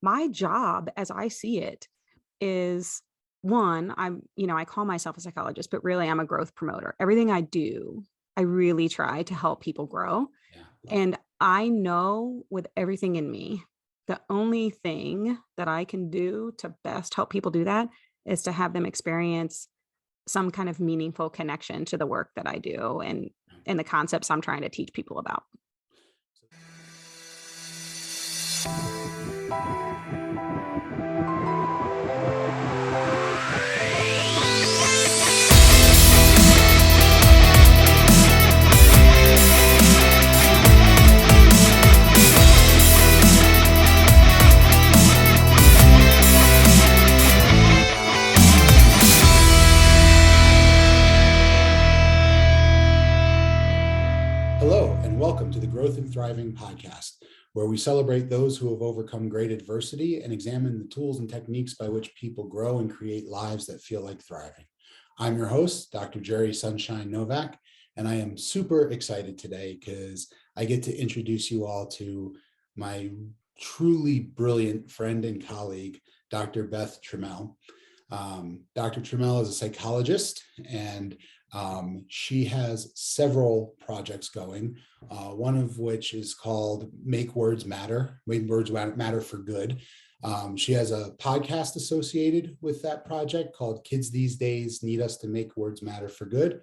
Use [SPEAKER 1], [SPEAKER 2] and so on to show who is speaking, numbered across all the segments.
[SPEAKER 1] my job as I see it is one, I call myself a psychologist, but really I'm a growth promoter. Everything I do, I really try to help people grow.
[SPEAKER 2] Yeah, love it.
[SPEAKER 1] And I know with everything in me, the only thing that I can do to best help people do that is to have them experience some kind of meaningful connection to the work that I do and the concepts I'm trying to teach people about.
[SPEAKER 2] Hello, and welcome to the Growth and Thriving podcast, where we celebrate those who have overcome great adversity and examine the tools and techniques by which people grow and create lives that feel like thriving. I'm your host, Dr. Jerry Sunshine Novak, and I am super excited today because I get to introduce you all to my truly brilliant friend and colleague, Dr. Beth Trammell. Dr. Trammell is a psychologist, and she has several projects going, one of which is called Make Words Matter, Make Words Matter for Good. She has a podcast associated with that project called Kids These Days Need Us to Make Words Matter for Good.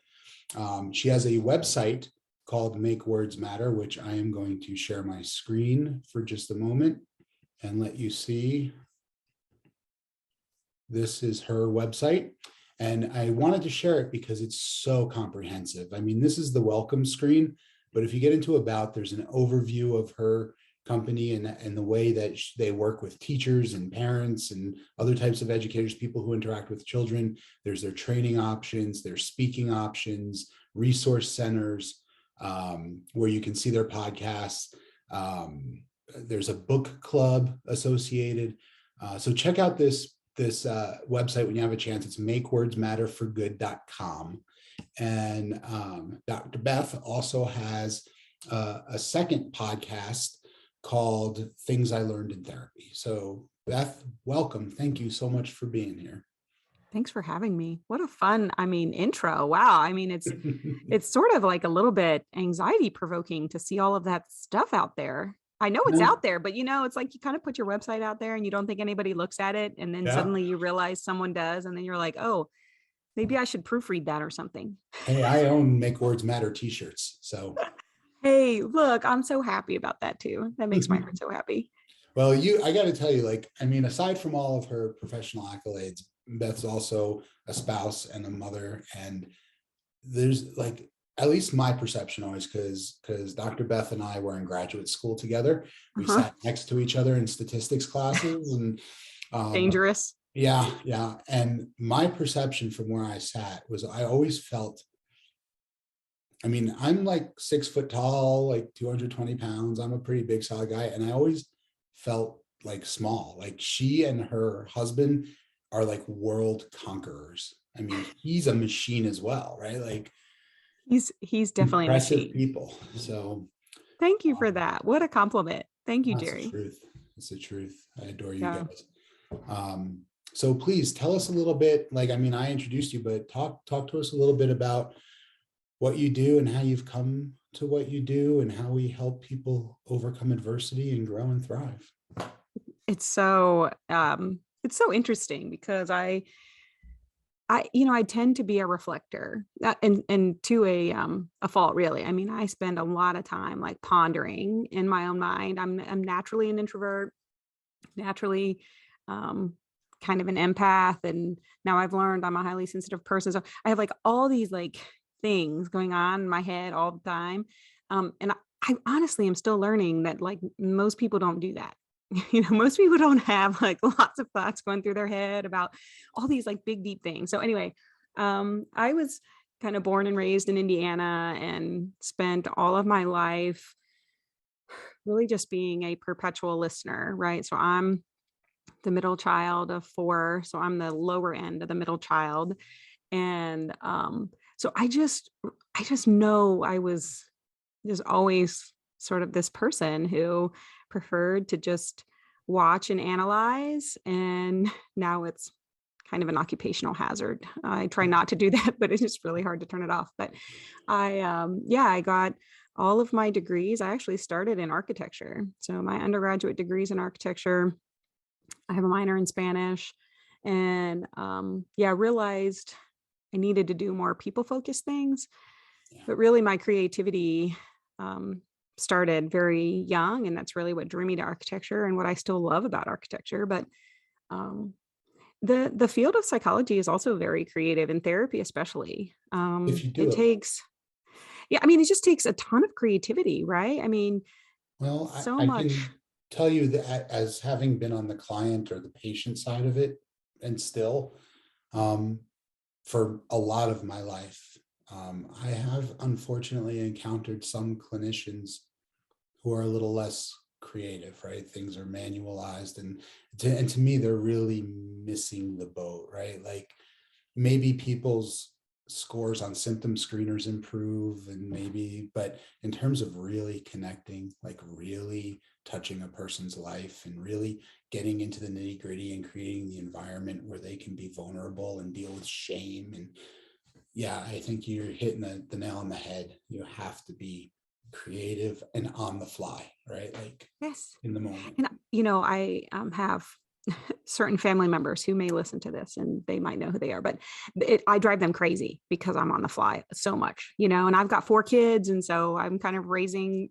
[SPEAKER 2] She has a website called Make Words Matter, which I am going to share my screen for just a moment and let you see. This is her website. And I wanted to share it because it's so comprehensive. I mean, this is the welcome screen, but if you get into About, there's an overview of her company and the way that they work with teachers and parents and other types of educators, people who interact with children. There's their training options, their speaking options, resource centers, where you can see their podcasts. There's a book club associated. So check out this website when you have a chance. It's makewordsmatterforgood.com. And Dr. Beth also has a second podcast called Things I Learned in Therapy. So Beth, welcome. Thank you so much for being here.
[SPEAKER 1] Thanks for having me. What a fun, intro. Wow. It's sort of like a little bit anxiety provoking to see all of that stuff out there. I know it's out there, but it's like you kind of put your website out there and you don't think anybody looks at it. And then
[SPEAKER 2] Yeah.
[SPEAKER 1] suddenly you realize someone does. And then you're like, oh, maybe I should proofread that or something.
[SPEAKER 2] Hey, I own Make Words Matter t-shirts. So
[SPEAKER 1] Hey, look, I'm so happy about that too. That makes my heart so happy.
[SPEAKER 2] well, I got to tell you, aside from all of her professional accolades, Beth's also a spouse and a mother. And there's at least my perception always, because Dr. Beth and I were in graduate school together. We sat next to each other in statistics classes, and
[SPEAKER 1] Dangerous.
[SPEAKER 2] Yeah. And my perception from where I sat was I always felt, I'm like 6 foot tall, like 220 pounds. I'm a pretty big, solid guy. And I always felt like small. Like she and her husband are like world conquerors. He's a machine as well, right? Like
[SPEAKER 1] He's definitely a
[SPEAKER 2] impressive
[SPEAKER 1] machine.
[SPEAKER 2] people. So
[SPEAKER 1] Thank you for that. What a compliment. Thank you,
[SPEAKER 2] that's the
[SPEAKER 1] Jerry.
[SPEAKER 2] truth. It's the truth. I adore you
[SPEAKER 1] Yeah.
[SPEAKER 2] guys. So please tell us a little bit, I introduced you, but talk to us a little bit about what you do and how you've come to what you do and how we help people overcome adversity and grow and thrive.
[SPEAKER 1] It's so interesting because I tend to be a reflector, and to a fault, really. I spend a lot of time like pondering in my own mind. I'm naturally an introvert, naturally kind of an empath, and now I've learned I'm a highly sensitive person. So I have like all these like things going on in my head all the time. And I honestly am still learning that like most people don't do that. Most people don't have like lots of thoughts going through their head about all these like big, deep things. So anyway, I was kind of born and raised in Indiana and spent all of my life really just being a perpetual listener, right? So I'm the middle child of four. So I'm the lower end of the middle child. And so I just know I was just always sort of this person who preferred to just watch and analyze. And now it's kind of an occupational hazard. I try not to do that, but it's just really hard to turn it off. But yeah, I got all of my degrees. I actually started in architecture. So my undergraduate degrees in architecture, I have a minor in Spanish, and yeah, realized I needed to do more people focused things.
[SPEAKER 2] Yeah.
[SPEAKER 1] But really, my creativity um, started very young, and that's really what drew me to architecture and what I still love about architecture. But um, the field of psychology is also very creative, and therapy especially.
[SPEAKER 2] If you
[SPEAKER 1] It
[SPEAKER 2] do it,
[SPEAKER 1] takes, yeah, I mean, it just takes a ton of creativity, right? I mean,
[SPEAKER 2] well,
[SPEAKER 1] so
[SPEAKER 2] I
[SPEAKER 1] much.
[SPEAKER 2] can tell you that as having been on the client or the patient side of it, and still, um, for a lot of my life, I have unfortunately encountered some clinicians who are a little less creative, right? Things are manualized, and to me, they're really missing the boat, right? Like maybe people's scores on symptom screeners improve, and maybe, but in terms of really connecting, like really touching a person's life and really getting into the nitty gritty and creating the environment where they can be vulnerable and deal with shame. And yeah, I think you're hitting the nail on the head. You have to be creative and on the fly, right? Like
[SPEAKER 1] Yes.
[SPEAKER 2] in the moment.
[SPEAKER 1] And, I have certain family members who may listen to this and they might know who they are, but I drive them crazy because I'm on the fly so much, and I've got 4 kids. And so I'm kind of raising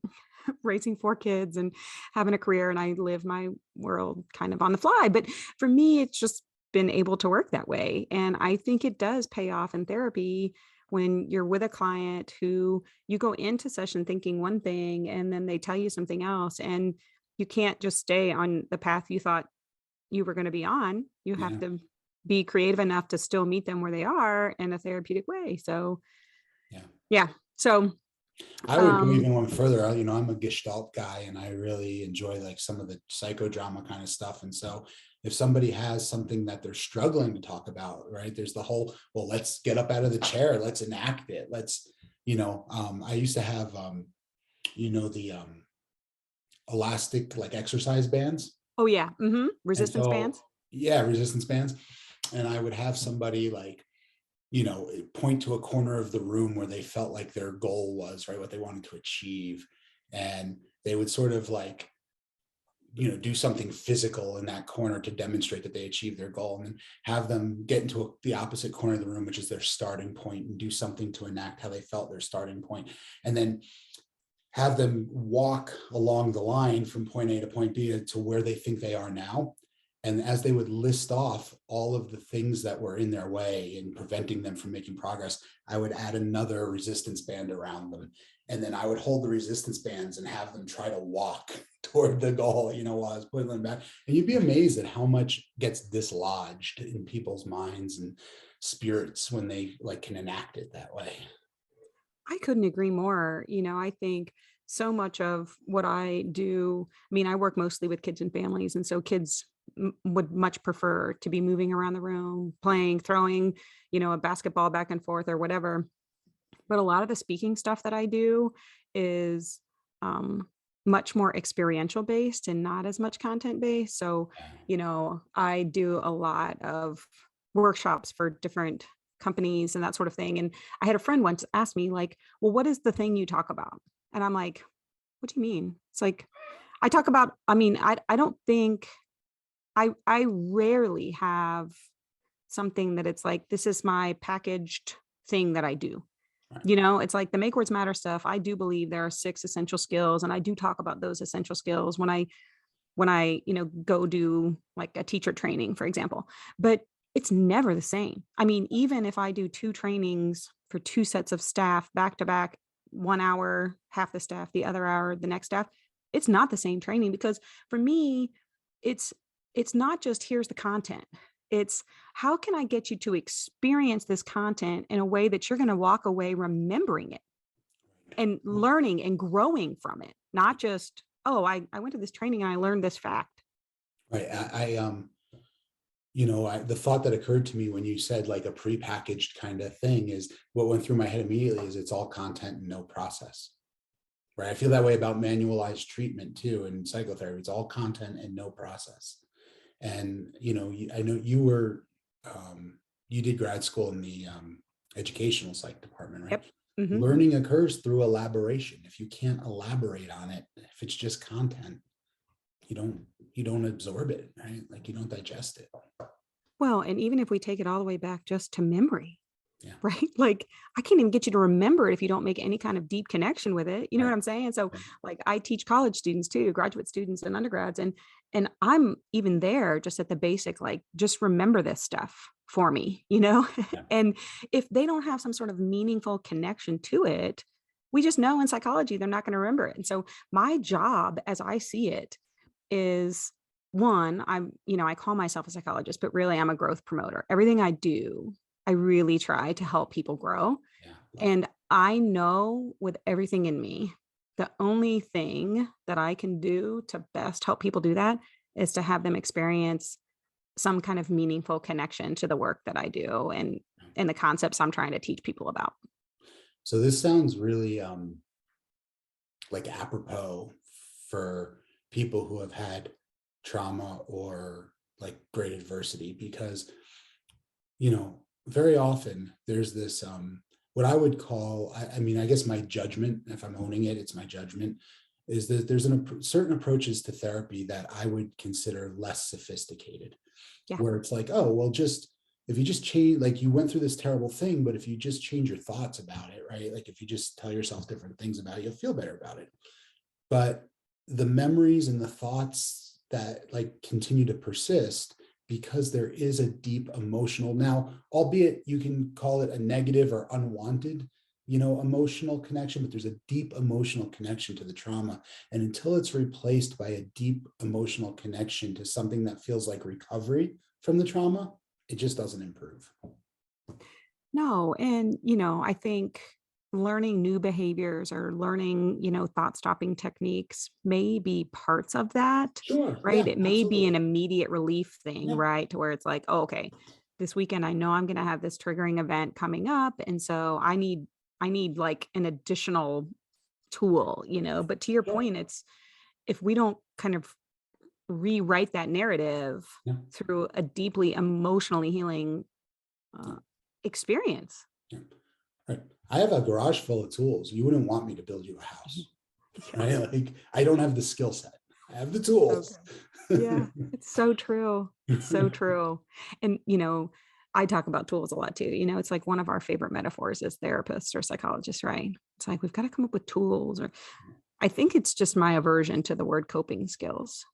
[SPEAKER 1] 4 kids and having a career, and I live my world kind of on the fly. But for me, it's just been able to work that way. And I think it does pay off in therapy when you're with a client who you go into session thinking one thing and then they tell you something else, and you can't just stay on the path you thought you were going to be on. You have
[SPEAKER 2] Yeah.
[SPEAKER 1] to be creative enough to still meet them where they are in a therapeutic way. So,
[SPEAKER 2] Yeah.
[SPEAKER 1] yeah. So,
[SPEAKER 2] I would go
[SPEAKER 1] um,
[SPEAKER 2] even one further. I'm a Gestalt guy and I really enjoy like some of the psychodrama kind of stuff. And so if somebody has something that they're struggling to talk about, right, there's the whole, well, let's get up out of the chair. Let's enact it. I used to have, the elastic like exercise bands.
[SPEAKER 1] oh yeah.
[SPEAKER 2] And
[SPEAKER 1] Resistance
[SPEAKER 2] so,
[SPEAKER 1] bands.
[SPEAKER 2] yeah, resistance bands. And I would have somebody like, point to a corner of the room where they felt like their goal was, right, what they wanted to achieve. And they would sort of like, do something physical in that corner to demonstrate that they achieved their goal, and then have them get into the opposite corner of the room, which is their starting point, and do something to enact how they felt their starting point. And then have them walk along the line from point A to point B to where they think they are now. And as they would list off all of the things that were in their way and preventing them from making progress, I would add another resistance band around them. And then I would hold the resistance bands and have them try to walk toward the goal, while I was putting them back. And you'd be amazed at how much gets dislodged in people's minds and spirits when they like can enact it that way.
[SPEAKER 1] I couldn't agree more. I think so much of what I do, I mean, I work mostly with kids and families. And so kids would much prefer to be moving around the room, playing, throwing, a basketball back and forth or whatever. But a lot of the speaking stuff that I do is much more experiential based and not as much content based. So, I do a lot of workshops for different companies and that sort of thing. And I had a friend once ask me, like, well, what is the thing you talk about? And I'm like, what do you mean? It's like, I talk about, I mean, I don't think I rarely have something that it's like, this is my packaged thing that I do.
[SPEAKER 2] Right.
[SPEAKER 1] It's like the make words matter stuff. I do believe there are 6 essential skills, and I do talk about those essential skills when I go do like a teacher training, for example. But it's never the same. I mean, even if I do 2 trainings for 2 sets of staff back to back, 1 hour, half the staff, the other hour, the next staff, it's not the same training, because for me, it's it's not just here's the content. It's how can I get you to experience this content in a way that you're going to walk away remembering it and learning and growing from it, not just, oh, I went to this training and I learned this fact.
[SPEAKER 2] Right. The thought that occurred to me when you said like a prepackaged kind of thing is what went through my head immediately is it's all content and no process. right? I feel that way about manualized treatment too. In psychotherapy, it's all content and no process. And, I know you did grad school in the educational psych department, right?
[SPEAKER 1] Yep. Hmm.
[SPEAKER 2] Learning occurs through elaboration. If you can't elaborate on it, if it's just content, you don't absorb it, right? Like you don't digest it.
[SPEAKER 1] Well, and even if we take it all the way back just to memory,
[SPEAKER 2] Yeah.
[SPEAKER 1] right? Like I can't even get you to remember it if you don't make any kind of deep connection with it. You know what
[SPEAKER 2] Right.
[SPEAKER 1] I'm saying? So
[SPEAKER 2] Right.
[SPEAKER 1] like I teach college students too, graduate students and undergrads, and I'm even there just at the basic, like just remember this stuff for me,
[SPEAKER 2] Yeah.
[SPEAKER 1] And if they don't have some sort of meaningful connection to it, we just know in psychology they're not going to remember it. And so my job as I see it is one, I call myself a psychologist, but really I'm a growth promoter. Everything I do, I really try to help people grow.
[SPEAKER 2] Yeah. Love it.
[SPEAKER 1] And I know with everything in me, the only thing that I can do to best help people do that is to have them experience some kind of meaningful connection to the work that I do and the concepts I'm trying to teach people about.
[SPEAKER 2] So this sounds really like apropos for people who have had trauma or like great adversity, because very often there's this what I would call, I mean, I guess my judgment, if I'm owning it, it's my judgment, is that there's certain approaches to therapy that I would consider less sophisticated,
[SPEAKER 1] Yeah.
[SPEAKER 2] where it's like, oh well, just if you just change, like you went through this terrible thing, but if you just change your thoughts about it, right, like if you just tell yourself different things about it, you'll feel better about it. But the memories and the thoughts that like continue to persist, because there is a deep emotional, now albeit you can call it a negative or unwanted emotional connection, but there's a deep emotional connection to the trauma, and until it's replaced by a deep emotional connection to something that feels like recovery from the trauma, it just doesn't improve.
[SPEAKER 1] No, and I think learning new behaviors or learning, thought stopping techniques may be parts of that,
[SPEAKER 2] Sure.
[SPEAKER 1] right?
[SPEAKER 2] Yeah,
[SPEAKER 1] It may be an
[SPEAKER 2] absolutely.
[SPEAKER 1] immediate relief thing,
[SPEAKER 2] Yeah.
[SPEAKER 1] right? To where it's like, oh, okay, this weekend I know I'm going to have this triggering event coming up, and so I need like an additional tool, but to your
[SPEAKER 2] Sure.
[SPEAKER 1] point, it's if we don't kind of rewrite that narrative
[SPEAKER 2] Yeah.
[SPEAKER 1] through a deeply emotionally healing uh,
[SPEAKER 2] Yeah.
[SPEAKER 1] experience.
[SPEAKER 2] Yeah. Right. I have a garage full of tools. You wouldn't want me to build you a house, right?
[SPEAKER 1] Yes.
[SPEAKER 2] Like I don't have the skill set. I have the
[SPEAKER 1] So
[SPEAKER 2] tools.
[SPEAKER 1] good. Yeah, it's so true. It's so true. And, I talk about tools a lot too. It's like one of our favorite metaphors as therapists or psychologists, right? It's like we've got to come up with tools, or I think it's just my aversion to the word coping skills.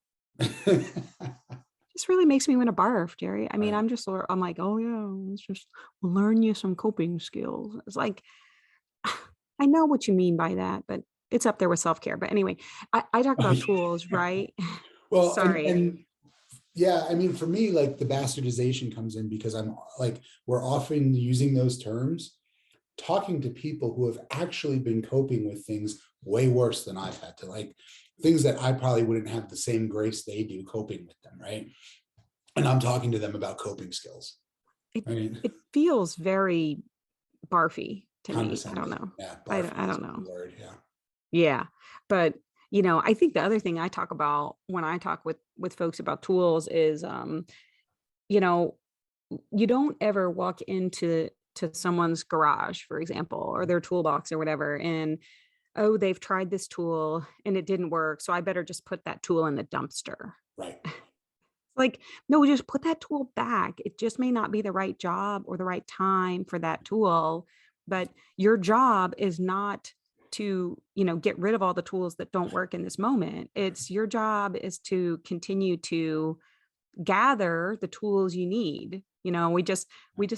[SPEAKER 1] Just really makes me want to barf, Jerry. I mean,
[SPEAKER 2] Right.
[SPEAKER 1] I'm like, oh yeah, let's just learn you some coping skills. It's like, I know what you mean by that, but it's up there with self-care. But anyway, I talk
[SPEAKER 2] Oh,
[SPEAKER 1] about tools,
[SPEAKER 2] yeah.
[SPEAKER 1] right?
[SPEAKER 2] Well,
[SPEAKER 1] Sorry.
[SPEAKER 2] and yeah, I mean, for me, like the bastardization comes in because I'm like, we're often using those terms, talking to people who have actually been coping with things way worse than I've had to, like things that I probably wouldn't have the same grace they do coping with them, right? And I'm talking to them about coping skills.
[SPEAKER 1] It
[SPEAKER 2] I mean,
[SPEAKER 1] it feels very barfy to me. I don't
[SPEAKER 2] condescending.
[SPEAKER 1] know.
[SPEAKER 2] Yeah,
[SPEAKER 1] I
[SPEAKER 2] barfy is
[SPEAKER 1] don't
[SPEAKER 2] a good
[SPEAKER 1] know.
[SPEAKER 2] word. Yeah.
[SPEAKER 1] Yeah. But, I think the other thing I talk about when I talk with folks about tools is you know, you don't ever walk to someone's garage, for example, or their toolbox or whatever, and oh, they've tried this tool and it didn't work. So I better just put that tool in the dumpster.
[SPEAKER 2] Right.
[SPEAKER 1] Like, no, just put that tool back. It just may not be the right job or the right time for that tool, but your job is not to, get rid of all the tools that don't work in this moment. It's your job is to continue to gather the tools you need. We just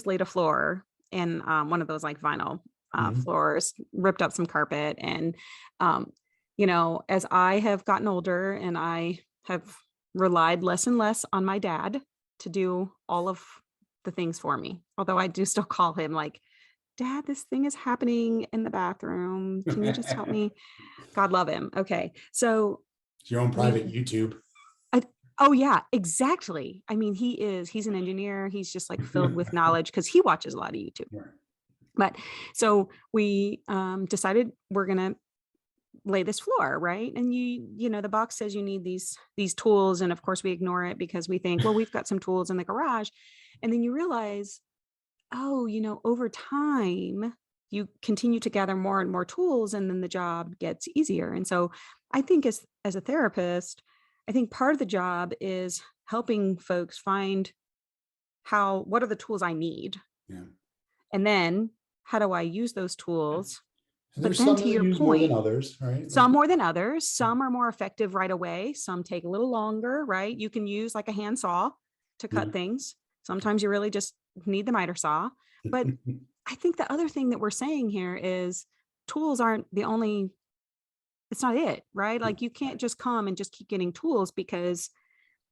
[SPEAKER 1] laid a floor in one of those like vinyl
[SPEAKER 2] Mhm.
[SPEAKER 1] floors, ripped up some carpet, and um, as I have gotten older and I have relied less and less on my dad to do all of the things for me. Although I do still call him like, Dad, this thing is happening in the bathroom. Can you just help me? God love him. Okay. So
[SPEAKER 2] It's your own
[SPEAKER 1] we
[SPEAKER 2] private YouTube.
[SPEAKER 1] I oh, yeah, exactly. I mean, he's an engineer. He's just like filled with knowledge because he watches a lot of YouTube.
[SPEAKER 2] Right.
[SPEAKER 1] But so we decided we're gonna lay this floor, right? And the box says you need these tools. And of course we ignore it because we think, well, we've got some tools in the garage. And then you realize, oh, over time, you continue to gather more and more tools, and then the job gets easier. And so I think as a therapist, I think part of the job is helping folks find what are the tools I need?
[SPEAKER 2] Yeah.
[SPEAKER 1] And then how do I use those tools?
[SPEAKER 2] And
[SPEAKER 1] But
[SPEAKER 2] there's
[SPEAKER 1] then
[SPEAKER 2] some
[SPEAKER 1] to
[SPEAKER 2] that
[SPEAKER 1] your
[SPEAKER 2] use more than
[SPEAKER 1] point,
[SPEAKER 2] others, right? Like,
[SPEAKER 1] some more than others, some are more effective right away. Some take a little longer, right? You can use like a handsaw to cut
[SPEAKER 2] yeah.
[SPEAKER 1] things. Sometimes you really just need the miter saw. But I think the other thing that we're saying here is tools aren't the only, it's not it, right? Like you can't just come and just keep getting tools, because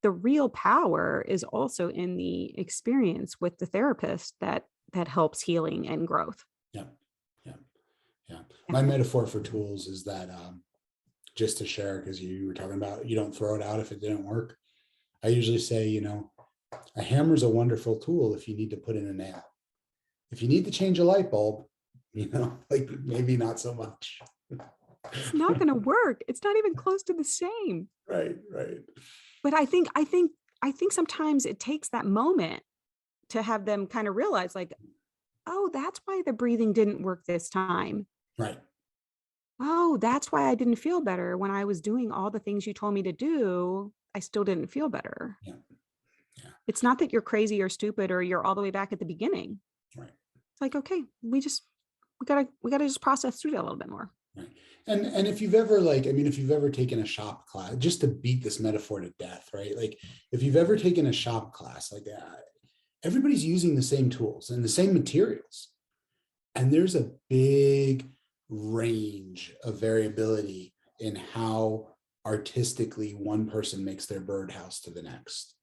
[SPEAKER 1] the real power is also in the experience with the therapist that helps healing and growth.
[SPEAKER 2] Yeah. Yeah. Yeah.
[SPEAKER 1] Yeah.
[SPEAKER 2] My metaphor for tools is that, just to share, because you were talking about you don't throw it out if it didn't work. I usually say, a hammer is a wonderful tool if you need to put in a nail. If you need to change a light bulb, like maybe not so much.
[SPEAKER 1] It's not going to work. It's not even close to the same.
[SPEAKER 2] Right, right.
[SPEAKER 1] But I think sometimes it takes that moment to have them kind of realize, like, oh, that's why the breathing didn't work this time.
[SPEAKER 2] Right.
[SPEAKER 1] Oh, that's why I didn't feel better when I was doing all the things you told me to do. I still didn't feel better.
[SPEAKER 2] Yeah. Yeah.
[SPEAKER 1] It's not that you're crazy or stupid or you're all the way back at the beginning.
[SPEAKER 2] Right.
[SPEAKER 1] It's like, okay, we gotta just process through that a little bit more.
[SPEAKER 2] Right. And if you've ever if you've ever taken a shop class, just to beat this metaphor to death, right? Like if you've ever taken a shop class like that, everybody's using the same tools and the same materials. And there's a big range of variability in how artistically one person makes their birdhouse to the next,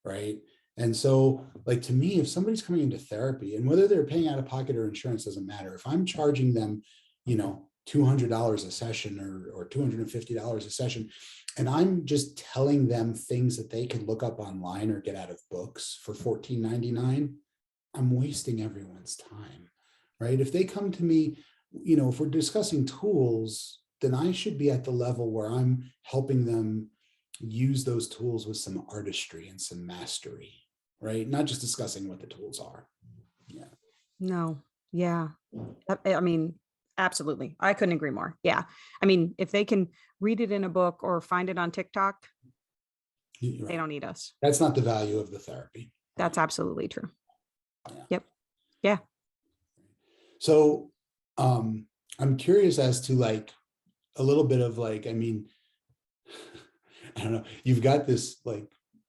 [SPEAKER 2] right? And so, like, to me, if somebody's coming into therapy, and whether they're paying out of pocket or insurance doesn't matter, if I'm charging them, $200 a session or $250 a session, and I'm just telling them things that they can look up online or get out of books for $14.99, I'm wasting everyone's time, right? If they come to me, if we're discussing tools, then I should be at the level where I'm helping them use those tools with some artistry and some mastery, right? Not just discussing what the tools are. Yeah.
[SPEAKER 1] No. Yeah. I mean, absolutely. I couldn't agree more. Yeah. I mean, if they can read it in a book or find it on TikTok,
[SPEAKER 2] Right.
[SPEAKER 1] they don't need us.
[SPEAKER 2] That's not the value of the therapy.
[SPEAKER 1] That's absolutely true.
[SPEAKER 2] Yeah.
[SPEAKER 1] Yep. Yeah.
[SPEAKER 2] So I'm curious as to a little bit of I don't know, you've got this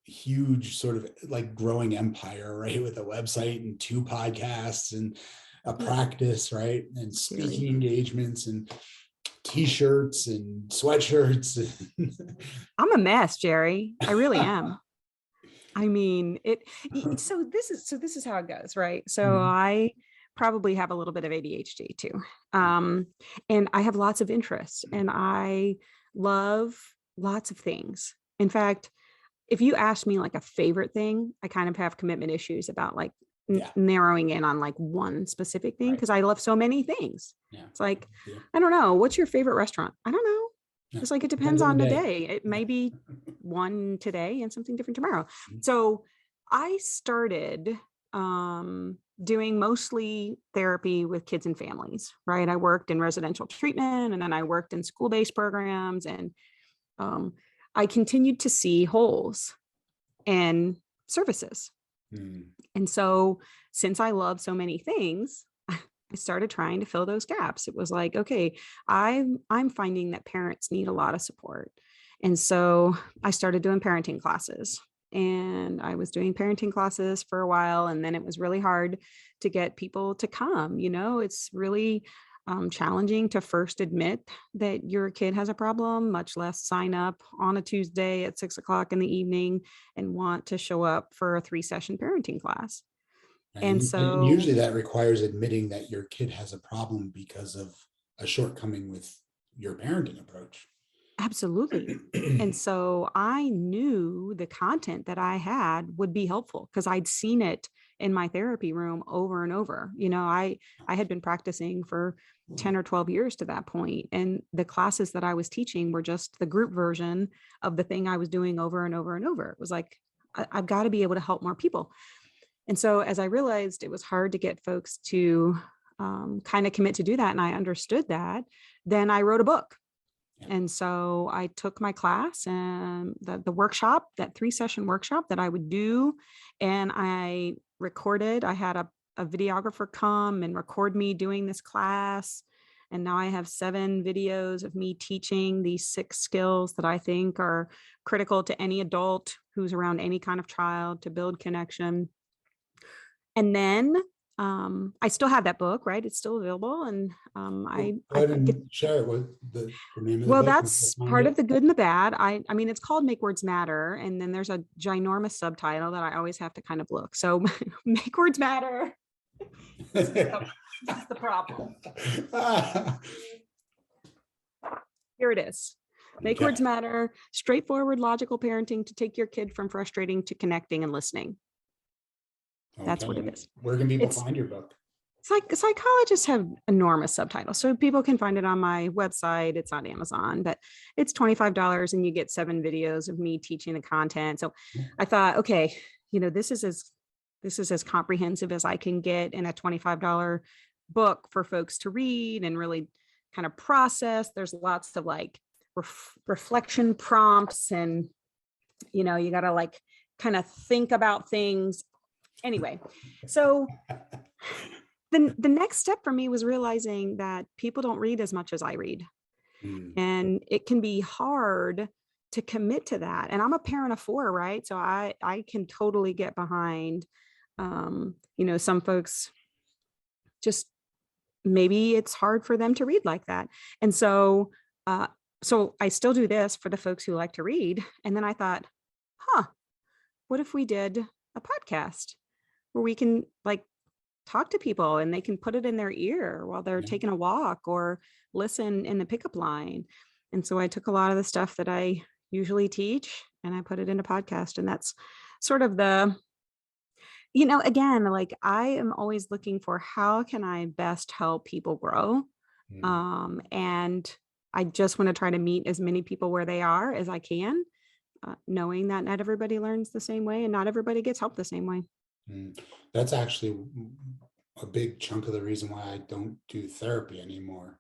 [SPEAKER 2] huge sort of growing empire, right? With a website and 2 podcasts and a practice, right? And speaking engagements and t-shirts and sweatshirts.
[SPEAKER 1] I'm a mess, Jerry. I really am. I mean, so this is how it goes, right? So I probably have a little bit of ADHD too. And I have lots of interests and I love lots of things. In fact, if you ask me a favorite thing, I kind of have commitment issues about narrowing in on one specific thing, because I love so many things.
[SPEAKER 2] Yeah.
[SPEAKER 1] It's I don't know, what's your favorite restaurant? I don't know.
[SPEAKER 2] Yeah.
[SPEAKER 1] It's it depends on the day. It may be one today and something different tomorrow. So I started doing mostly therapy with kids and families, right? I worked in residential treatment and then I worked in school-based programs, and I continued to see holes and services. And so since I love so many things, I started trying to fill those gaps. It was okay, I'm finding that parents need a lot of support. And so I started doing parenting classes, and I was doing parenting classes for a while. And then it was really hard to get people to come. It's really challenging to first admit that your kid has a problem, much less sign up on a Tuesday at 6:00 in the evening and want to show up for a 3-session parenting class. And so
[SPEAKER 2] usually that requires admitting that your kid has a problem because of a shortcoming with your parenting approach.
[SPEAKER 1] Absolutely. And so I knew the content that I had would be helpful because I'd seen it in my therapy room over and over. I had been practicing for 10 or 12 years to that point, and the classes that I was teaching were just the group version of the thing I was doing over and over and over. It was like, I've got to be able to help more people. And so as I realized it was hard to get folks to kind of commit to do that, and I understood that, then I wrote a book. And so I took my class and the workshop, that 3-session workshop that I would do, and I recorded. I had a videographer come and record me doing this class. And now I have 7 videos of me teaching these 6 skills that I think are critical to any adult who's around any kind of child to build connection. And then I still have that book, right? It's still available. And
[SPEAKER 2] Go
[SPEAKER 1] I
[SPEAKER 2] ahead
[SPEAKER 1] think
[SPEAKER 2] and share it with the name of the
[SPEAKER 1] well,
[SPEAKER 2] book. And
[SPEAKER 1] that's
[SPEAKER 2] find
[SPEAKER 1] part of
[SPEAKER 2] it.
[SPEAKER 1] the good and the bad. I mean, it's called Make Words Matter. And then there's a ginormous subtitle that I always have to kind of look. So Make Words Matter. This is the problem. Here it is. Make Words Matter, straightforward, logical parenting to take your kid from frustrating to connecting and listening. That's what it is.
[SPEAKER 2] Where can people find your book?
[SPEAKER 1] It's like psychologists have enormous subtitles. So people can find it on my website. It's on Amazon, but it's $25 and you get 7 videos of me teaching the content. So I thought, okay, this is as comprehensive as I can get in a $25 book for folks to read and really kind of process. There's lots of like reflection prompts, and you got to like kind of think about things. Anyway, so the next step for me was realizing that people don't read as much as I read. And it can be hard to commit to that. And I'm a parent of 4, right? So I can totally get behind, some folks just, maybe it's hard for them to read like that. And so I still do this for the folks who like to read. And then I thought, what if we did a podcast where we can like talk to people and they can put it in their ear while they're taking a walk or listen in the pickup line. And so I took a lot of the stuff that I usually teach and I put it in a podcast. And that's sort of the, again, like I am always looking for how can I best help people grow? And I just want to try to meet as many people where they are as I can, knowing that not everybody learns the same way and not everybody gets help the same way.
[SPEAKER 2] That's actually a big chunk of the reason why I don't do therapy anymore.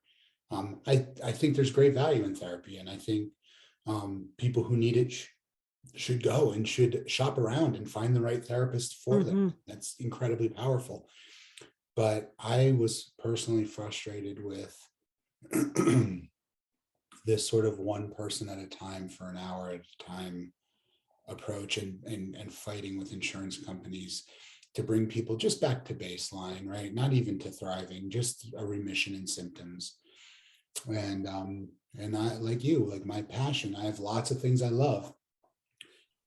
[SPEAKER 2] I think there's great value in therapy, and I think people who need it should go and should shop around and find the right therapist for them. That's incredibly powerful. But I was personally frustrated with this sort of one person at a time for an hour at a time approach and fighting with insurance companies to bring people just back to baseline, right? Not even to thriving, just a remission in symptoms. And I, like you, like my passion, I have lots of things I love,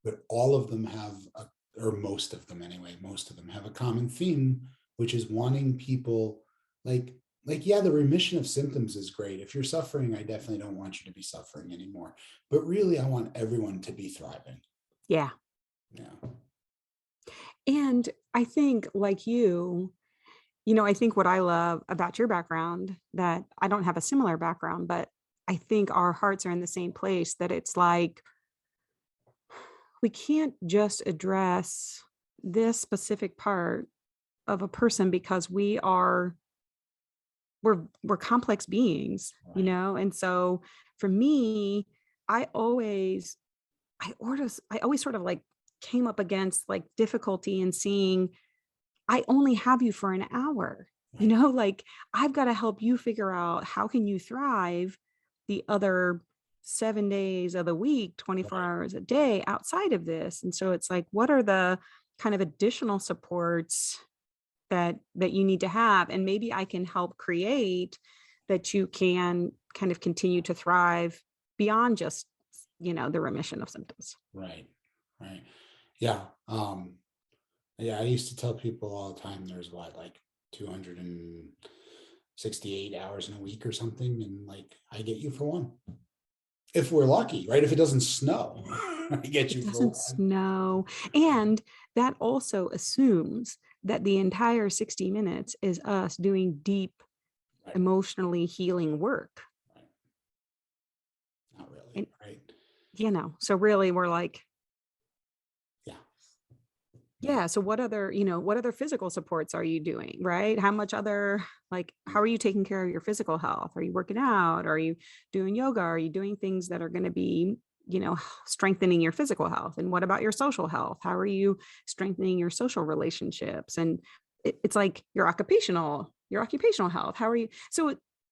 [SPEAKER 2] but all of them have, or most of them anyway, most of them have a common theme, which is wanting people like, yeah, the remission of symptoms is great. If you're suffering, I definitely don't want you to be suffering anymore. But really, I want everyone to be thriving.
[SPEAKER 1] Yeah. And I think like you, I think what I love about your background, that I don't have a similar background, but I think our hearts are in the same place, that it's like, we can't just address this specific part of a person because we're complex beings,
[SPEAKER 2] Right.
[SPEAKER 1] And so for me, I always sort of like came up against like difficulty in seeing I only have you for an hour, like I've got to help you figure out how can you thrive the other 7 days of the week, 24 hours a day outside of this. And so it's like, what are the kind of additional supports that you need to have? And maybe I can help create that you can kind of continue to thrive beyond just, the remission of symptoms.
[SPEAKER 2] Right. Yeah. Yeah, I used to tell people all the time there's like 268 hours in a week or something, and like I get you for one. If we're lucky, right? If it doesn't snow, I get you for one.
[SPEAKER 1] It doesn't snow. And that also assumes that the entire 60 minutes is us doing deep,
[SPEAKER 2] Right.
[SPEAKER 1] emotionally healing work.
[SPEAKER 2] Right. Not really.
[SPEAKER 1] And,
[SPEAKER 2] Right.
[SPEAKER 1] so really we're like,
[SPEAKER 2] Yeah. Yeah.
[SPEAKER 1] yeah. So what other physical supports are you doing? Right. How much other, like, how are you taking care of your physical health? Are you working out? Are you doing yoga? Are you doing things that are going to be, strengthening your physical health? And what about your social health? How are you strengthening your social relationships? And it's like your occupational health. How are you?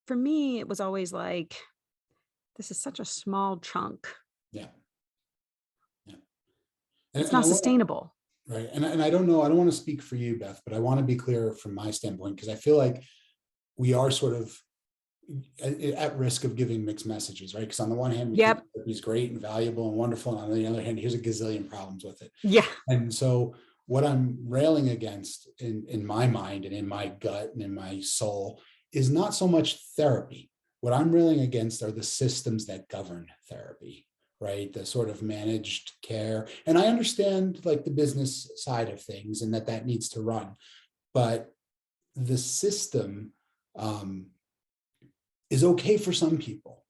[SPEAKER 1] For me, it was always like, this is such a small chunk.
[SPEAKER 2] Yeah. Yeah.
[SPEAKER 1] It's
[SPEAKER 2] And I
[SPEAKER 1] not
[SPEAKER 2] want to,
[SPEAKER 1] sustainable.
[SPEAKER 2] right. And I don't know, I don't want to speak for you, Beth, but I want to be clear from my standpoint, because I feel like we are sort of at risk of giving mixed messages, right? Because on the one hand, we think
[SPEAKER 1] Yep.
[SPEAKER 2] he's great and valuable and wonderful. And on the other hand, here's a gazillion problems with it.
[SPEAKER 1] Yeah.
[SPEAKER 2] And so what I'm railing against in my mind and in my gut and in my soul is not so much therapy. What I'm railing against are the systems that govern therapy, right? The sort of managed care. And I understand like the business side of things and that needs to run, but the system is okay for some people,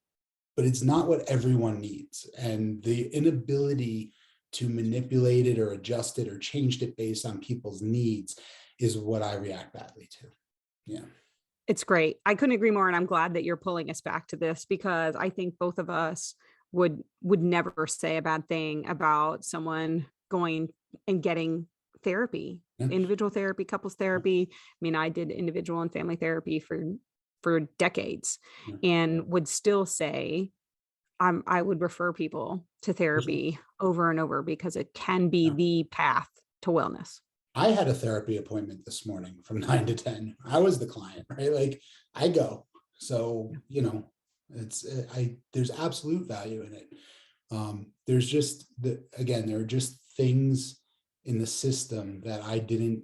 [SPEAKER 2] but it's not what everyone needs. And the inability to manipulate it or adjust it or change it based on people's needs is what I react badly to. Yeah.
[SPEAKER 1] It's great. I couldn't agree more, and I'm glad that you're pulling us back to this because I think both of us would never say a bad thing about someone going and getting therapy,
[SPEAKER 2] Yeah.
[SPEAKER 1] individual therapy, couples therapy. I mean, I did individual and family therapy for decades,
[SPEAKER 2] Yeah.
[SPEAKER 1] and would still say I would refer people to therapy over and over because it can be
[SPEAKER 2] Yeah.
[SPEAKER 1] the path to wellness.
[SPEAKER 2] I had a therapy appointment this morning from 9 to 10. I was the client, right? Like I go. So, it's there's absolute value in it. There's just there are just things in the system that I didn't,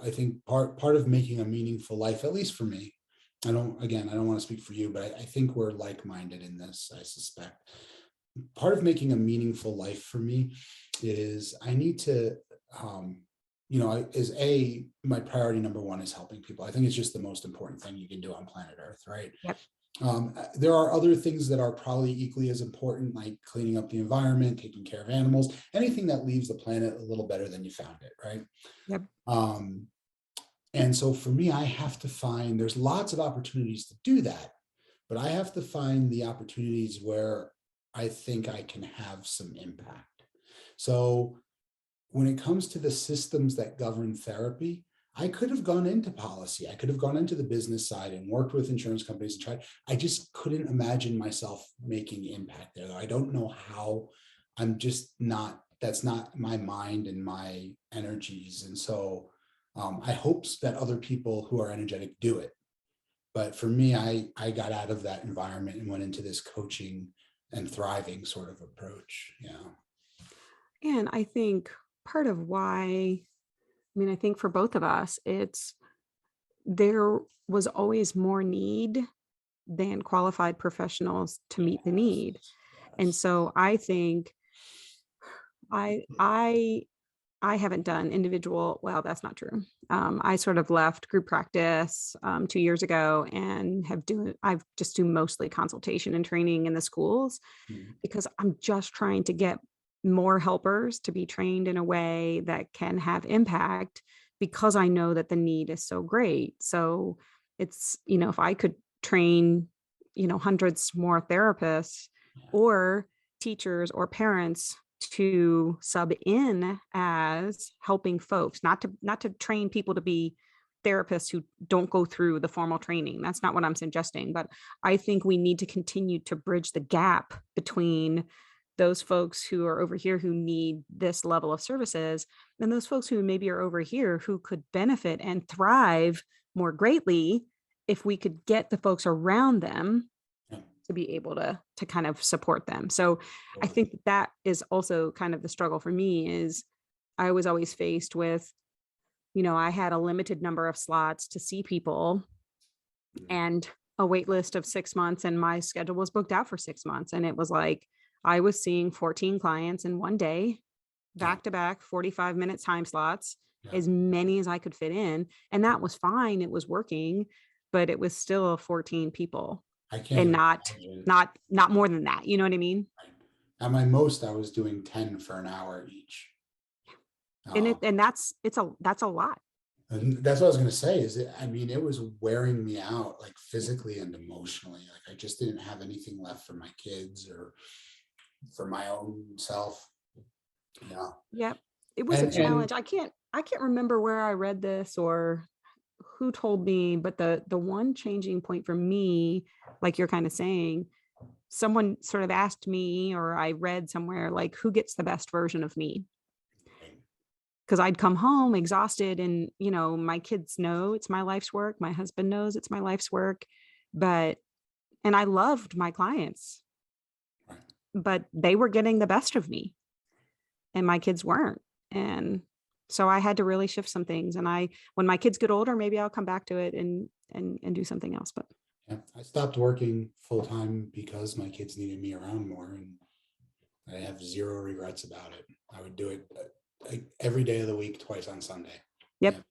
[SPEAKER 2] I think part of making a meaningful life, at least for me, I don't want to speak for you, but I think we're like-minded in this, I suspect. Part of making a meaningful life for me is I need to, my priority number one is helping people. I think it's just the most important thing you can do on planet Earth, right?
[SPEAKER 1] Yep.
[SPEAKER 2] There are other things that are probably equally as important, like cleaning up the environment, taking care of animals, anything that leaves the planet a little better than you found it, right?
[SPEAKER 1] Yep.
[SPEAKER 2] And so for me, I have to find, there's lots of opportunities to do that, but I have to find the opportunities where I think I can have some impact. So when it comes to the systems that govern therapy, I could have gone into policy. I could have gone into the business side and worked with insurance companies and tried. I just couldn't imagine myself making impact there. I don't know how. I'm just not, that's not my mind and my energies. And so I hope that other people who are energetic do it. But for me, I got out of that environment and went into this coaching and thriving sort of approach. Yeah.
[SPEAKER 1] And I think part of why, I think for both of us, there was always more need than qualified professionals to meet the need. And
[SPEAKER 2] Yes.
[SPEAKER 1] so I think I I I haven't done individual. Well, that's not true. I sort of left group practice 2 years ago and I've just do mostly consultation and training in the schools
[SPEAKER 2] Mhm.
[SPEAKER 1] because I'm just trying to get more helpers to be trained in a way that can have impact because I know that the need is so great. So if I could train, hundreds more therapists
[SPEAKER 2] Yeah.
[SPEAKER 1] or teachers or parents to sub in as helping folks, not to train people to be therapists who don't go through the formal training. That's not what I'm suggesting, but I think we need to continue to bridge the gap between those folks who are over here who need this level of services and those folks who maybe are over here who could benefit and thrive more greatly if we could get the folks around them
[SPEAKER 2] Yeah.
[SPEAKER 1] to be able to kind of support them. So I
[SPEAKER 2] Totally.
[SPEAKER 1] think that is also kind of the struggle for me is I was always faced with, I had a limited number of slots to see people
[SPEAKER 2] Mhm.
[SPEAKER 1] and a wait list of 6 months, and my schedule was booked out for 6 months. And it was like I was seeing 14 clients in one day,
[SPEAKER 2] Yeah.
[SPEAKER 1] back to back 45-minute time slots.
[SPEAKER 2] Yeah.
[SPEAKER 1] as many as I could fit in. And that was fine. It was working, but it was still 14 people
[SPEAKER 2] I can't
[SPEAKER 1] and
[SPEAKER 2] even
[SPEAKER 1] not,
[SPEAKER 2] imagine.
[SPEAKER 1] not more than that. You know what I mean?
[SPEAKER 2] Right. At my most, I was doing 10 for an hour each. Um,
[SPEAKER 1] And that's a lot.
[SPEAKER 2] and that's what I was going to say is that, I mean, it was wearing me out like physically and emotionally. Like I just didn't have anything left for my kids or for my own self. Yeah.
[SPEAKER 1] Yep. It was a
[SPEAKER 2] And
[SPEAKER 1] challenge. I can't remember where I read this or who told me, but the one changing point for me, like you're kind of saying, someone sort of asked me, or I read somewhere, like, who gets the best version of me? Because I'd come home exhausted, and my kids know it's my life's work. My husband knows it's my life's work, but and I loved my clients,
[SPEAKER 2] right.
[SPEAKER 1] but they were getting the best of me and my kids weren't. And so I had to really shift some things. And when my kids get older, maybe I'll come back to it and do something else. But
[SPEAKER 2] Yeah, I stopped working full time because my kids needed me around more, and I have zero regrets about it. I would do it like every day of the week, twice on Sunday. Yeah.
[SPEAKER 1] yep,
[SPEAKER 2] So,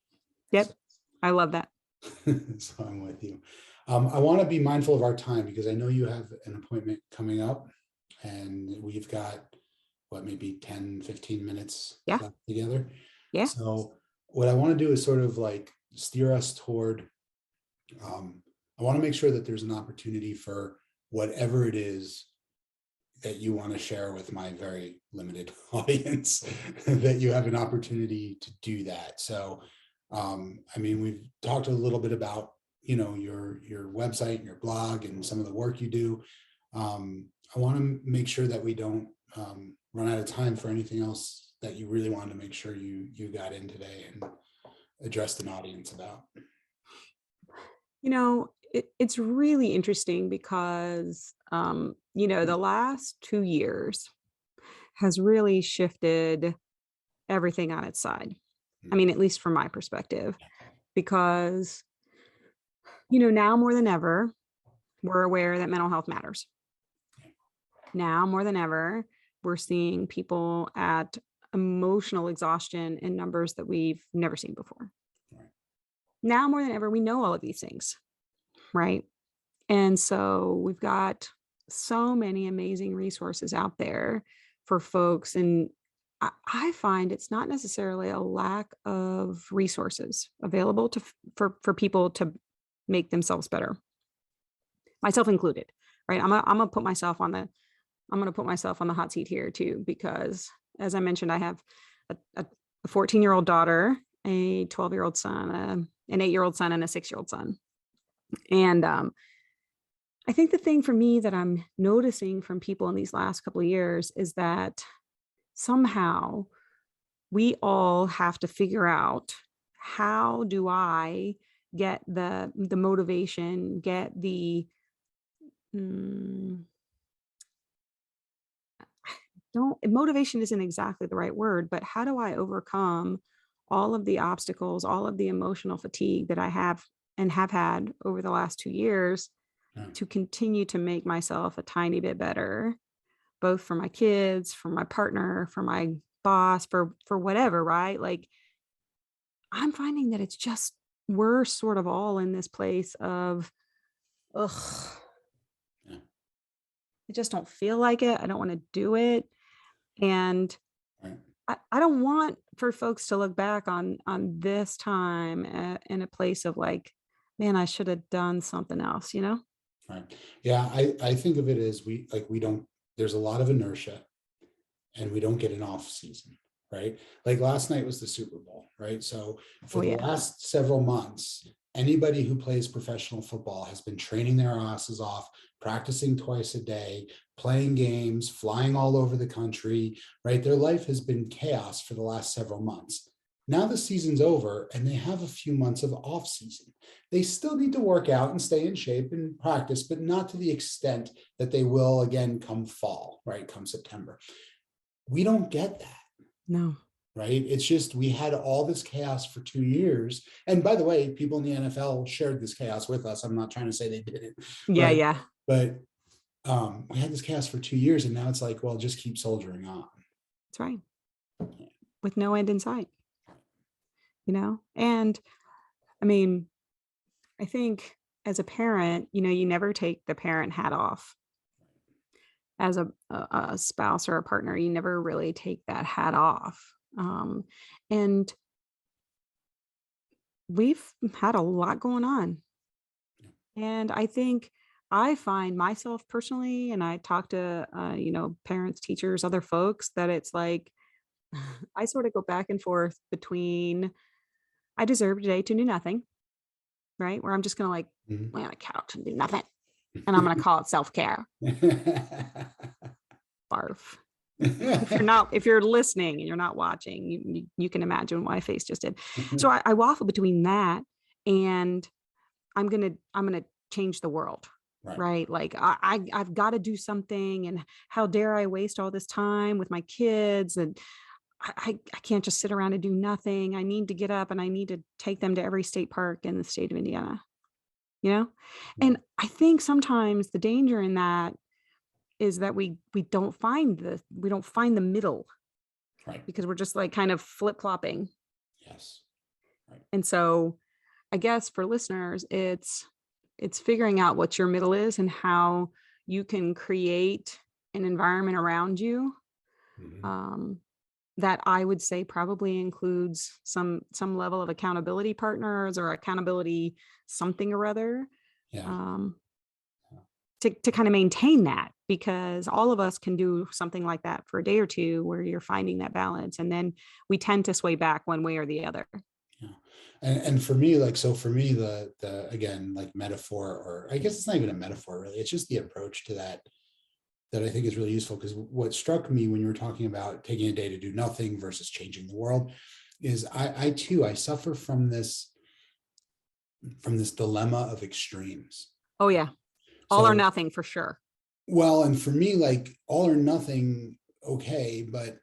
[SPEAKER 1] yep. I love that.
[SPEAKER 2] so I'm with you. I want to be mindful of our time because I know you have an appointment coming up and we've got what, maybe 10, 15 minutes
[SPEAKER 1] Yeah,
[SPEAKER 2] left together.
[SPEAKER 1] yeah.
[SPEAKER 2] So what I want to do is sort of like steer us toward, um, I want to make sure that there's an opportunity for whatever it is that you want to share with my very limited audience, that you have an opportunity to do that. So, I mean, we've talked a little bit about, your website and your blog and some of the work you do. I want to make sure that we don't run out of time for anything else that you really wanted to make sure you got in today and addressed an audience about.
[SPEAKER 1] It's really interesting because, the last 2 years has really shifted everything on its side. I mean, at least from my perspective, because, now more than ever, we're aware that mental health matters. Now more than ever, we're seeing people at emotional exhaustion in numbers that we've never seen before.
[SPEAKER 2] Right.
[SPEAKER 1] Now more than ever, we know all of these things, right? And so we've got so many amazing resources out there for folks. And I find it's not necessarily a lack of resources available for people to make themselves better, myself included. Right. I'm gonna put myself on the hot seat here too, because as I mentioned, I have a 14-year-old daughter, a 12-year-old son, an 8-year-old son, and a 6-year-old son. And I think the thing for me that I'm noticing from people in these last couple of years is that somehow we all have to figure out, how do I get the motivation, get the mm, don't motivation isn't exactly the right word, but how do I overcome all of the obstacles, all of the emotional fatigue that I have and have had over the last 2 years,
[SPEAKER 2] Yeah.
[SPEAKER 1] to continue to make myself a tiny bit better, both for my kids, for my partner, for my boss, for whatever, right? Like, I'm finding that it's just, we're sort of all in this place of, ugh,
[SPEAKER 2] Yeah.
[SPEAKER 1] I just don't feel like it. I don't want to do it. And
[SPEAKER 2] Right.
[SPEAKER 1] I don't want for folks to look back on this time in a place of like, man, I should have done something else, you know?
[SPEAKER 2] Right. Yeah. I think of it as we don't, there's a lot of inertia and we don't get an off season, right? Like last night was the Super Bowl, right? So for
[SPEAKER 1] Oh
[SPEAKER 2] the
[SPEAKER 1] yeah.
[SPEAKER 2] last several months, anybody who plays professional football has been training their asses off, practicing twice a day, playing games, flying all over the country, right? Their life has been chaos for the last several months. Now the season's over and they have a few months of off season. They still need to work out and stay in shape and practice, but not to the extent that they will again come fall, right? Come September. We don't get that,
[SPEAKER 1] No.
[SPEAKER 2] right? It's just we had all this chaos for 2 years. And by the way, people in the NFL shared this chaos with us. I'm not trying to say they didn't,
[SPEAKER 1] Yeah,
[SPEAKER 2] but
[SPEAKER 1] yeah.
[SPEAKER 2] but we had this chaos for 2 years, and now it's like, well, just keep soldiering on.
[SPEAKER 1] That's right. With no end in sight. And I mean, I think as a parent, you never take the parent hat off. As a spouse or a partner, you never really take that hat off. And we've had a lot going on. And I think I find myself personally, and I talk to, parents, teachers, other folks, that it's like I sort of go back and forth between I deserve today to do nothing, right? Where I'm just going to like
[SPEAKER 2] Mhm.
[SPEAKER 1] lay on a couch and do nothing. And I'm going to call it self care. Barf. If you're listening and you're not watching, you can imagine what my face just did. So I waffle between that and I'm gonna change the world,
[SPEAKER 2] Right.
[SPEAKER 1] right? Like I've got to do something, and how dare I waste all this time with my kids? And I can't just sit around and do nothing. I need to get up and I need to take them to every state park in the state of Indiana, you know?
[SPEAKER 2] Right.
[SPEAKER 1] And I think sometimes the danger in that is that we don't find the middle
[SPEAKER 2] Right.
[SPEAKER 1] because we're just like kind of flip-flopping.
[SPEAKER 2] Yes. Right.
[SPEAKER 1] And so I guess for listeners, it's figuring out what your middle is and how you can create an environment around you,
[SPEAKER 2] Mhm.
[SPEAKER 1] um, that I would say probably includes some level of accountability partners or accountability something or other,
[SPEAKER 2] Yeah.
[SPEAKER 1] um,
[SPEAKER 2] Yeah.
[SPEAKER 1] to kind of maintain that, because all of us can do something like that for a day or two where you're finding that balance, and then we tend to sway back one way or the other.
[SPEAKER 2] Yeah. And for me, like, so for me, the again, like metaphor, or I guess it's not even a metaphor really, it's just the approach to that I think is really useful. Because what struck me when you were talking about taking a day to do nothing versus changing the world is I too, I suffer from this dilemma of extremes.
[SPEAKER 1] Oh yeah, all or
[SPEAKER 2] So,
[SPEAKER 1] nothing for sure.
[SPEAKER 2] well, and for me, like all or nothing, okay, but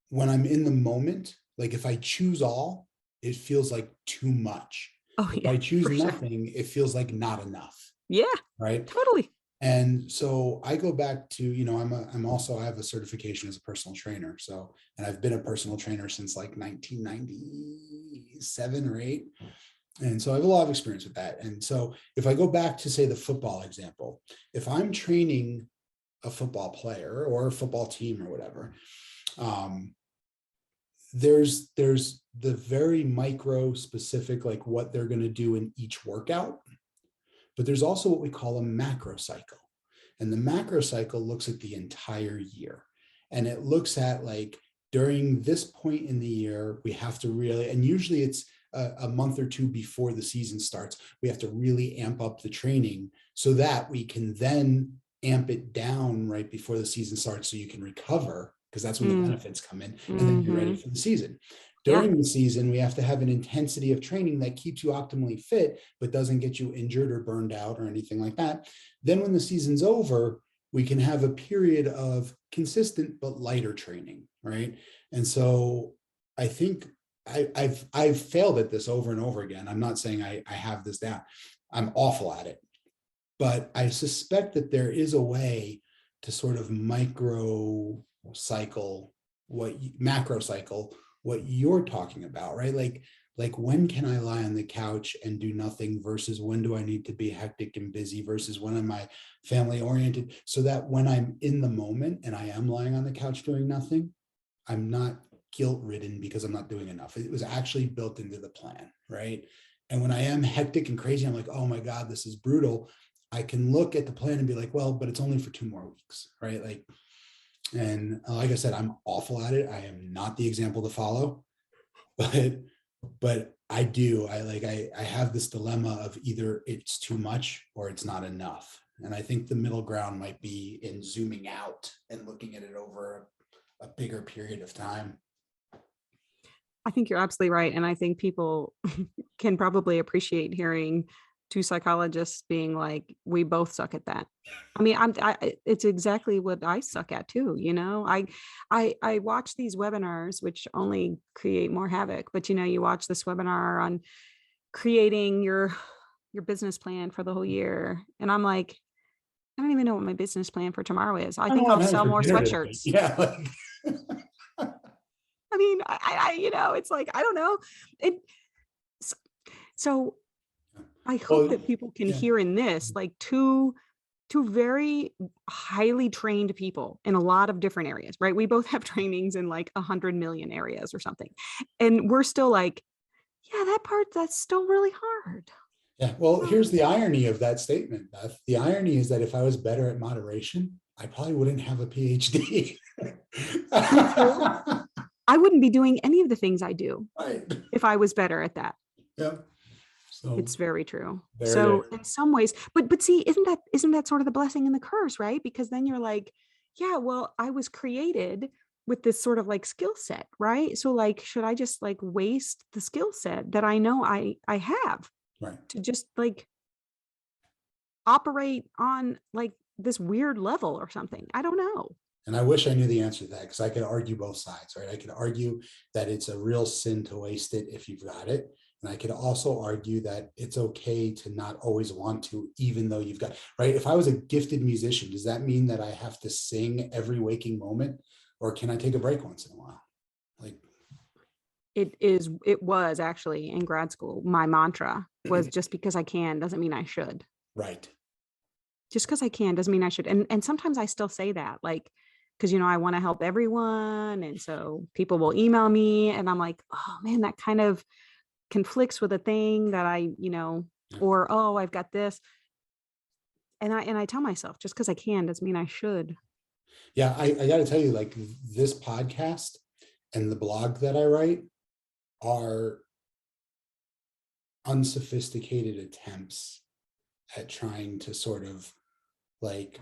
[SPEAKER 2] when I'm in the moment, like if I choose all, it feels like too much.
[SPEAKER 1] Oh
[SPEAKER 2] If
[SPEAKER 1] yeah,
[SPEAKER 2] I choose
[SPEAKER 1] for sure.
[SPEAKER 2] nothing, it feels like not enough,
[SPEAKER 1] Yeah,
[SPEAKER 2] right?
[SPEAKER 1] totally.
[SPEAKER 2] And so I go back to, I have a certification as a personal trainer. So, and I've been a personal trainer since like 1997 or 8. And so I have a lot of experience with that. And so if I go back to say the football example, if I'm training a football player or a football team or whatever, um, there's the very micro specific, like what they're going to do in each workout, but there's also what we call a macro cycle. And the macro cycle looks at the entire year, and it looks at like during this point in the year we have to really, and usually it's a month or two before the season starts, we have to really amp up the training so that we can then amp it down right before the season starts so you can recover, because that's when the
[SPEAKER 1] Mm,
[SPEAKER 2] benefits come in, and then you're ready
[SPEAKER 1] mhm.
[SPEAKER 2] for the season.
[SPEAKER 1] Yeah.
[SPEAKER 2] During the season, we have to have an intensity of training that keeps you optimally fit, but doesn't get you injured or burned out or anything like that. Then when the season's over, we can have a period of consistent but lighter training, right? And so I think I've failed at this over and over again. I'm not saying I have this down. I'm awful at it, but I suspect that there is a way to sort of micro cycle macro cycle what you're talking about, right? Like when can I lie on the couch and do nothing versus when do I need to be hectic and busy versus when am I family oriented, so that when I'm in the moment and I am lying on the couch doing nothing, I'm not guilt ridden because I'm not doing enough. It was actually built into the plan, right? And when I am hectic and crazy, I'm like, oh my God, this is brutal. I can look at the plan and be like, well, but it's only for 2 more weeks, right? Like, and like I said, I'm awful at it. I am not the example to follow, but I have this dilemma of either it's too much or it's not enough. And I think the middle ground might be in zooming out and looking at it over a bigger period of time.
[SPEAKER 1] I think you're absolutely right, and I think people can probably appreciate hearing two psychologists being like, "We both suck at that." I mean, it's exactly what I suck at too, you know? I watch these webinars which only create more havoc, but, you watch this webinar on creating your business plan for the whole year, and I'm like, "I don't even know what my business plan for tomorrow is. I
[SPEAKER 2] I don't
[SPEAKER 1] think
[SPEAKER 2] know
[SPEAKER 1] I'll
[SPEAKER 2] what I'm having
[SPEAKER 1] sell
[SPEAKER 2] for
[SPEAKER 1] more
[SPEAKER 2] dinner tonight.
[SPEAKER 1] sweatshirts."
[SPEAKER 2] Yeah. Like,
[SPEAKER 1] I mean, it's like, I don't know. It, so I hope
[SPEAKER 2] Well,
[SPEAKER 1] that people can
[SPEAKER 2] yeah.
[SPEAKER 1] hear in this, like two very highly trained people in a lot of different areas, right? We both have trainings in like 100 million areas or something. And we're still like, yeah, that part, that's still really hard.
[SPEAKER 2] Yeah. Well,
[SPEAKER 1] Oh,
[SPEAKER 2] here's the irony of that statement, Beth. The irony is that if I was better at moderation, I probably wouldn't have a PhD.
[SPEAKER 1] or I wouldn't be doing any of the things I do
[SPEAKER 2] Right.
[SPEAKER 1] if I was better at that.
[SPEAKER 2] Yeah. So
[SPEAKER 1] It's very true.
[SPEAKER 2] there it
[SPEAKER 1] So
[SPEAKER 2] is.
[SPEAKER 1] in some ways, but see, isn't that sort of the blessing and the curse, right? Because then you're like, yeah, well, I was created with this sort of like skill set, right? So like, should I just like waste the skill set that I know I have
[SPEAKER 2] Right.
[SPEAKER 1] to just like operate on like this weird level or something? I don't know.
[SPEAKER 2] And I wish I knew the answer to that because I could argue both sides, right? I could argue that it's a real sin to waste it if you've got it. And I could also argue that it's okay to not always want to, even though you've got, right? If I was a gifted musician, does that mean that I have to sing every waking moment? Or can I take a break once in a while? Like,
[SPEAKER 1] It was actually in grad school. My mantra was just because I can doesn't mean I should.
[SPEAKER 2] right.
[SPEAKER 1] Just because I can doesn't mean I should. And sometimes I still say that, like, because I want to help everyone. And so people will email me and I'm like, oh man, that kind of conflicts with a thing that
[SPEAKER 2] Yeah.
[SPEAKER 1] or oh, I've got this. And I tell myself, just because I can doesn't mean I should.
[SPEAKER 2] Yeah, I got to tell you, like this podcast and the blog that I write are unsophisticated attempts at trying to sort of like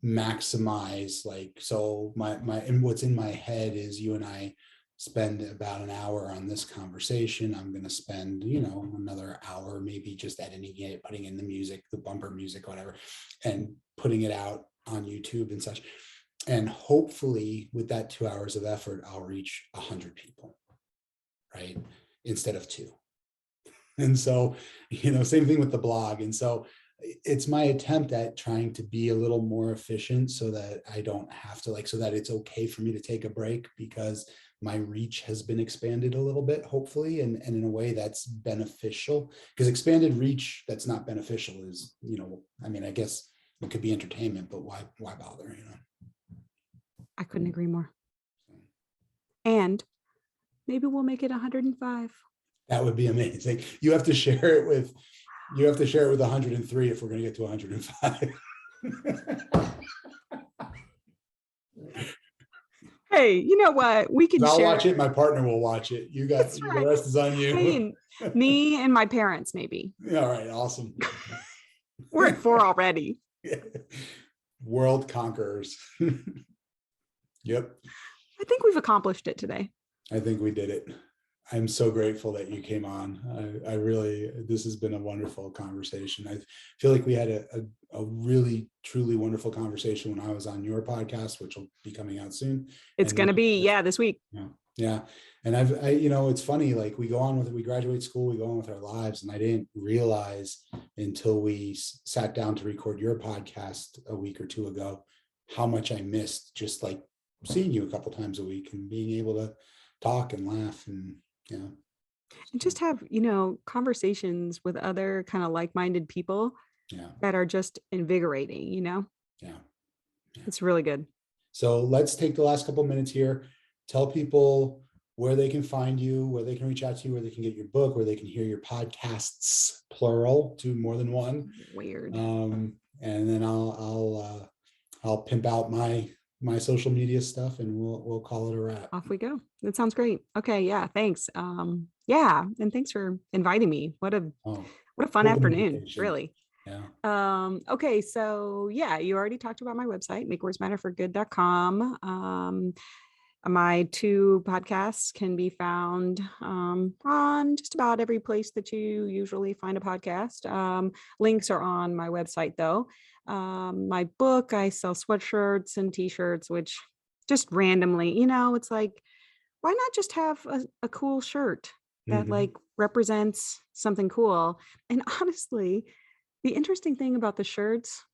[SPEAKER 2] maximize, like, so my and what's in my head is you and I spend about an hour on this conversation. I'm going to spend another hour maybe just editing it, putting in the music, the bumper music, whatever, and putting it out on YouTube and such. And hopefully with that 2 hours of effort, I'll reach 100 people, right, instead of two. And so, same thing with the blog. And so it's my attempt at trying to be a little more efficient so that I don't have to, like, so that it's okay for me to take a break because my reach has been expanded a little bit, hopefully, and in a way that's beneficial. Because expanded reach that's not beneficial is, I guess it could be entertainment, but why bother,
[SPEAKER 1] I couldn't agree more. And maybe we'll make it 105.
[SPEAKER 2] That would be amazing. You have to share it with 103 if we're going to get to 105.
[SPEAKER 1] Hey, you know what? We can
[SPEAKER 2] I'll
[SPEAKER 1] share.
[SPEAKER 2] watch it. My partner will watch it.
[SPEAKER 1] That's
[SPEAKER 2] The
[SPEAKER 1] right.
[SPEAKER 2] rest is on
[SPEAKER 1] I
[SPEAKER 2] you.
[SPEAKER 1] mean, me and my parents, maybe.
[SPEAKER 2] All right. Awesome.
[SPEAKER 1] We're at 4 already.
[SPEAKER 2] World conquerors. Yep.
[SPEAKER 1] I think we've accomplished it today.
[SPEAKER 2] I think we did it. I'm so grateful that you came on. I really, this has been a wonderful conversation. I feel like we had a really, truly wonderful conversation when I was on your podcast, which will be coming out soon.
[SPEAKER 1] It's going to be, this week.
[SPEAKER 2] Yeah. Yeah. And it's funny, like we graduate school, we go on with our lives. And I didn't realize until we sat down to record your podcast a week or two ago, how much I missed just like seeing you a couple times a week and being able to talk and laugh and
[SPEAKER 1] and just have conversations with other kind of like-minded people that are just invigorating.
[SPEAKER 2] Yeah.
[SPEAKER 1] It's really good.
[SPEAKER 2] So let's take the last couple of minutes here, tell people where they can find you, where they can reach out to you, where they can get your book, where they can hear your podcasts, plural, to more than one.
[SPEAKER 1] Weird.
[SPEAKER 2] And then I'll pimp out my social media stuff and we'll call it a wrap.
[SPEAKER 1] Off we go. That sounds great. Okay. Yeah. Thanks. And thanks for inviting me. What a fun afternoon, really.
[SPEAKER 2] Yeah.
[SPEAKER 1] Okay. So you already talked about my website, makewordsmatterforgood.com. My 2 podcasts can be found on just about every place that you usually find a podcast. Links are on my website, though. My book, I sell sweatshirts and t-shirts, which just randomly, it's like, why not just have a cool shirt that like represents something cool? And honestly, the interesting thing about the shirts,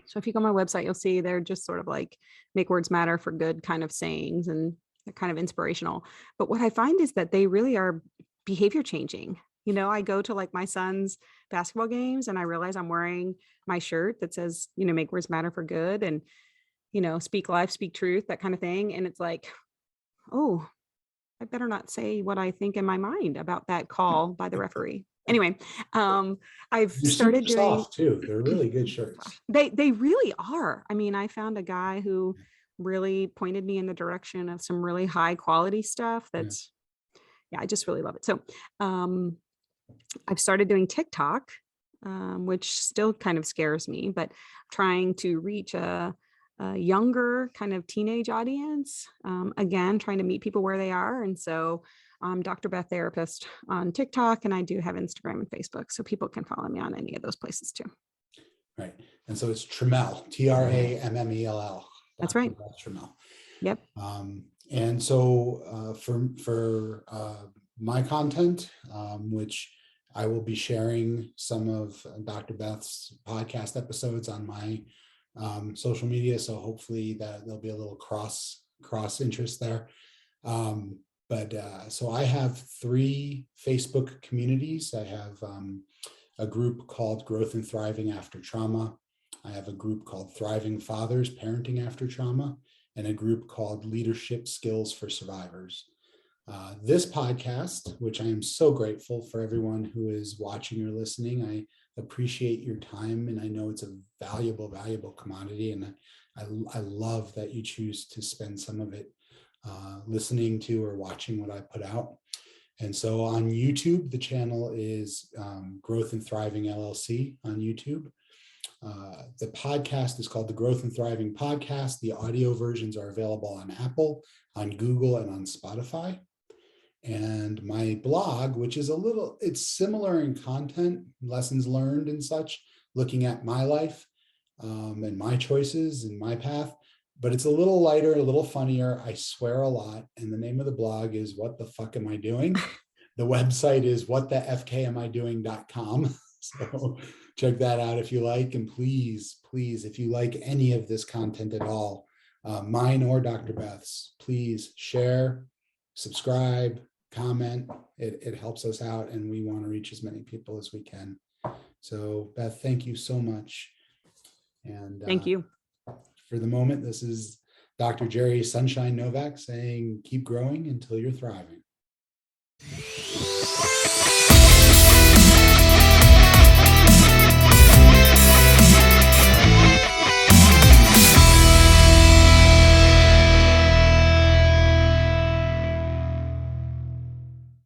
[SPEAKER 1] so if you go on my website, you'll see they're just sort of like make words matter for good kind of sayings. And they're kind of inspirational. But what I find is that they really are behavior changing. I go to like my son's basketball games and I realize I'm wearing my shirt that says, make words matter for good and, speak life, speak truth, that kind of thing. And it's like, oh, I better not say what I think in my mind about that call by the referee. Anyway, I've
[SPEAKER 2] They're super
[SPEAKER 1] started doing,
[SPEAKER 2] soft too. They're really good shirts.
[SPEAKER 1] they really are. I mean, I found a guy who really pointed me in the direction of some really high quality stuff
[SPEAKER 2] Yeah.
[SPEAKER 1] that's, yeah, I just really love it. So I've started doing TikTok, which still kind of scares me, but trying to reach a younger kind of teenage audience. Again, trying to meet people where they are. And so I'm Dr. Beth Therapist on TikTok, and I do have Instagram and Facebook. So people can follow me on any of those places too.
[SPEAKER 2] Right. And so it's Trammell, Trammell.
[SPEAKER 1] That's right.
[SPEAKER 2] Trammell.
[SPEAKER 1] Yep.
[SPEAKER 2] And so for my content, which I will be sharing some of Dr. Beth's podcast episodes on my social media. So hopefully that there'll be a little cross interest there. So I have 3 Facebook communities. I have a group called Growth and Thriving After Trauma. I have a group called Thriving Fathers, Parenting After Trauma, and a group called Leadership Skills for Survivors. This podcast, which I am so grateful for everyone who is watching or listening, I appreciate your time, and I know it's a valuable commodity, and I love that you choose to spend some of it listening to or watching what I put out. And so on YouTube, the channel is Growth and Thriving LLC on YouTube. The podcast is called the Growth and Thriving Podcast. The audio versions are available on Apple, on Google, and on Spotify. And my blog, which is it's similar in content, lessons learned and such, looking at my life and my choices and my path, but it's a little lighter, a little funnier. I swear a lot. And the name of the blog is What the Fuck Am I Doing? The website is whatthefkamidoing.com. So check that out if you like. And please, if you like any of this content at all, mine or Dr. Beth's, please share, subscribe, comment. It helps us out, and we want to reach as many people as we can. So Beth, thank you so much. And
[SPEAKER 1] Thank you.
[SPEAKER 2] For the moment, this is Dr. Jerry Sunshine Novak saying, keep growing until you're thriving.